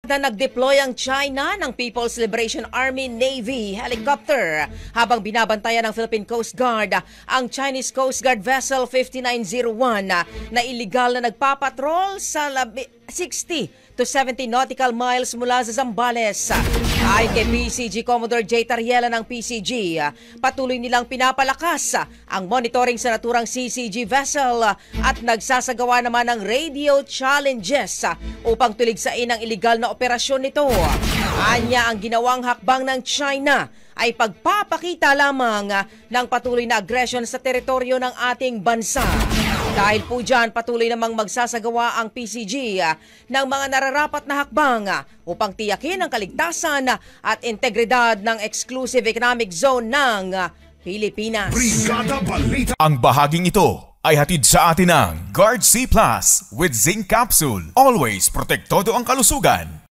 na nag-deploy ang China ng People's Liberation Army Navy helicopter habang binabantayan ng Philippine Coast Guard ang Chinese Coast Guard Vessel 5901 na iligal na nagpapatrol sa 60 to 70 nautical miles mula sa Zambales. Ayon kay PCG Commodore J. Tariela ng PCG, patuloy nilang pinapalakas ang monitoring sa naturang CCG vessel at nagsasagawa naman ng radio challenges upang tuligsain ang iligal na operasyon nito. Anya, ang ginawang hakbang ng China ay pagpapakita lamang ng patuloy na aggression sa teritoryo ng ating bansa. Dahil po dyan, patuloy namang magsasagawa ang PCG ng mga nararapat na hakbang upang tiyakin ang kaligtasan at integridad ng Exclusive Economic Zone ng Pilipinas. Brigada Balita. Ang bahaging ito ay hatid sa atin ng Guard C Plus with Zinc Capsule. Always protektado ang kalusugan.